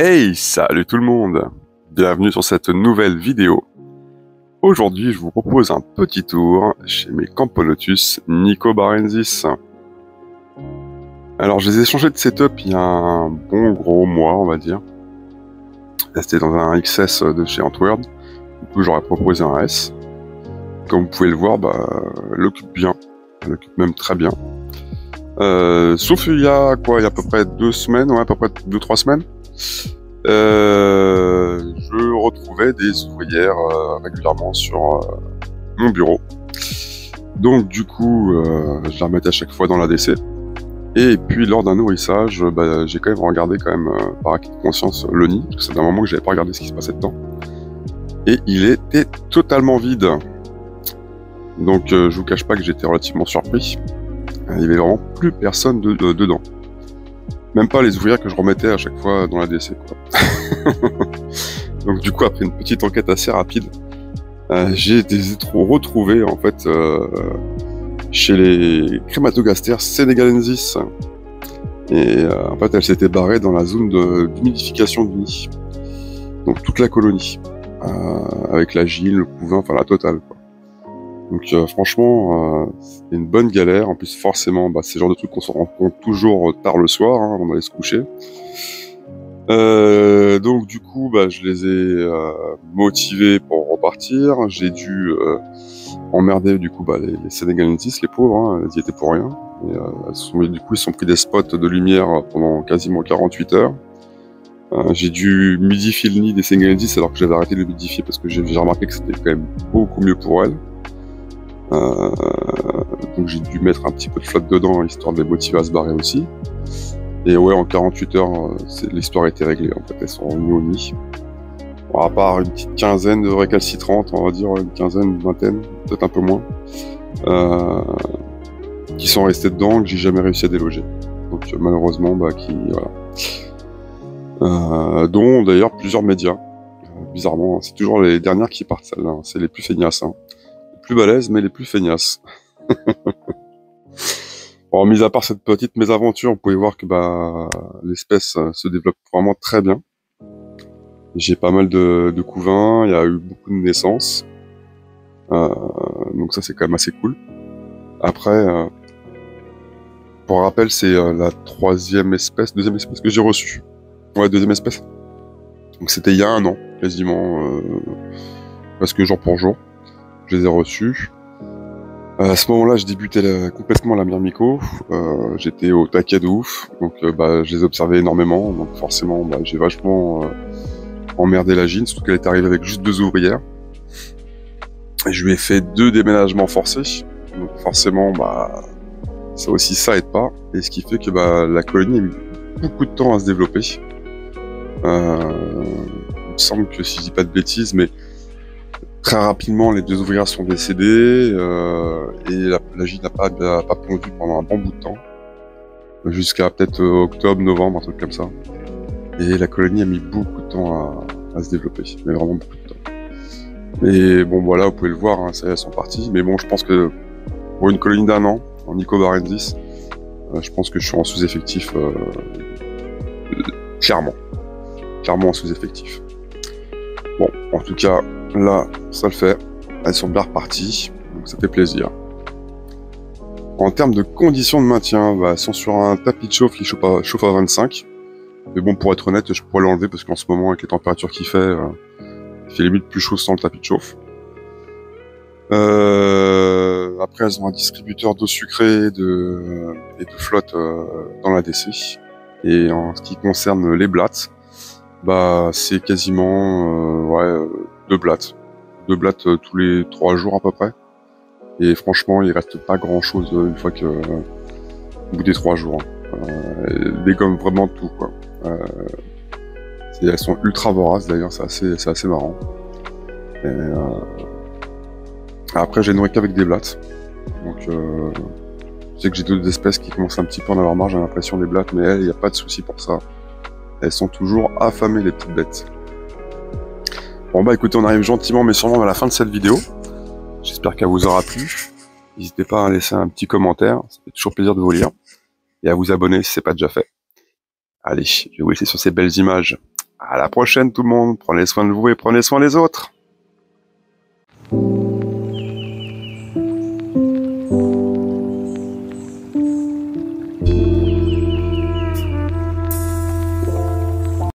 Hey, salut tout le monde! Bienvenue sur cette nouvelle vidéo. Aujourd'hui, je vous propose un petit tour chez mes Camponotus Nicobarensis. Alors, je les ai changés de setup il y a un bon gros mois, on va dire. C'était dans un XS de chez Antwerp. Du coup, j'aurais proposé un S. Comme vous pouvez le voir, elle occupe bien. Elle occupe même très bien. Sauf il y a quoi? Il y a à peu près 2 semaines, ouais, à peu près 2-3 semaines. Je retrouvais des ouvrières régulièrement sur mon bureau. Donc du coup, je la remettais à chaque fois dans l'ADC. Et puis lors d'un nourrissage, j'ai quand même regardé par acquis de conscience le nid, parce que c'est un moment que j'avais pas regardé ce qui se passait dedans. Et il était totalement vide. Donc je vous cache pas que j'étais relativement surpris. Il y avait vraiment plus personne dedans. Même pas les ouvrières que je remettais à chaque fois dans l'ADC, quoi. Donc du coup, après une petite enquête assez rapide, j'ai retrouvé en fait chez les Crématogastères sénégalensis. Et en fait, elle s'était barrée dans la zone d'humidification du nid. Donc toute la colonie, avec la gîte, le couvain, enfin la totale, quoi. Donc franchement, c'est une bonne galère. En plus, forcément, c'est le genre de truc qu'on se rend compte toujours tard le soir, avant d'aller se coucher. Donc du coup, je les ai motivés pour repartir. J'ai dû emmerder du coup les Sénégalensis, les pauvres, ils y étaient pour rien. Et, du coup, ils se sont pris des spots de lumière pendant quasiment 48 heures. J'ai dû modifier le nid des Sénégalensis alors que j'avais arrêté de le modifier parce que j'ai remarqué que c'était quand même beaucoup mieux pour elles. Donc j'ai dû mettre un petit peu de flotte dedans histoire de les motiver à se barrer aussi. Et ouais, en 48 heures, l'histoire était réglée en fait, elles sont revenues au nid. Bon, à part une petite quinzaine de récalcitrantes, on va dire une quinzaine, une vingtaine, peut-être un peu moins, qui sont restées dedans, que j'ai jamais réussi à déloger. Donc malheureusement, dont d'ailleurs plusieurs médias. Bizarrement, c'est toujours les dernières qui partent, celles-là, c'est les plus feignasses. Les plus balèzes, mais les plus feignasses. Bon, mis à part cette petite mésaventure, vous pouvez voir que l'espèce se développe vraiment très bien. J'ai pas mal de couvains, il y a eu beaucoup de naissances. Donc ça, c'est quand même assez cool. Après, pour rappel, c'est la deuxième espèce que j'ai reçue. Ouais, deuxième espèce. Donc c'était il y a un an, quasiment, presque jour pour jour. Je les ai reçus. À ce moment-là, je débutais complètement la Myrmico. J'étais au taquet de ouf, donc je les observais énormément. Donc forcément, j'ai vachement emmerdé la gîte, surtout qu'elle est arrivée avec juste 2 ouvrières. Et je lui ai fait 2 déménagements forcés. Donc forcément, ça aussi, ça aide pas. Et ce qui fait que la colonie a mis beaucoup de temps à se développer. Il me semble que, si je dis pas de bêtises, mais très rapidement, les 2 ouvrières sont décédées et la gîte n'a pas pondu pendant un bon bout de temps, jusqu'à peut-être octobre, novembre, un truc comme ça. Et la colonie a mis beaucoup de temps à se développer, mais vraiment beaucoup de temps. Et bon, voilà, vous pouvez le voir, ça y est, elles sont parties. Mais bon, je pense que pour une colonie d'1 an, en Nicobarensis, je pense que je suis en sous-effectif, clairement en sous-effectif. Bon, en tout cas, là, ça le fait. Elles sont bien reparties, donc ça fait plaisir. En termes de conditions de maintien, elles sont sur un tapis de chauffe qui chauffe à 25. Mais bon, pour être honnête, je pourrais l'enlever parce qu'en ce moment, avec les températures qu'il fait limite plus chaud sans le tapis de chauffe. Après, elles ont un distributeur d'eau sucrée et de flotte dans l'ADC. Et en ce qui concerne les blattes, c'est quasiment 2 blattes. 2 blattes tous les 3 jours à peu près. Et franchement, il reste pas grand chose une fois que au bout des 3 jours. Elles dégomment vraiment tout, quoi. Elles sont ultra voraces d'ailleurs, c'est assez marrant. Et, après, j'ai nourri qu'avec des blattes. Donc je sais que j'ai d'autres espèces qui commencent un petit peu à en avoir marre, j'ai l'impression, des blattes, mais elles, il n'y a pas de souci pour ça. Elles sont toujours affamées, les petites bêtes. Bon écoutez, on arrive gentiment mais sûrement à la fin de cette vidéo. J'espère qu'elle vous aura plu. N'hésitez pas à laisser un petit commentaire, ça fait toujours plaisir de vous lire. Et à vous abonner si c'est pas déjà fait. Allez, je vais vous laisser sur ces belles images. À la prochaine tout le monde, prenez soin de vous et prenez soin des autres.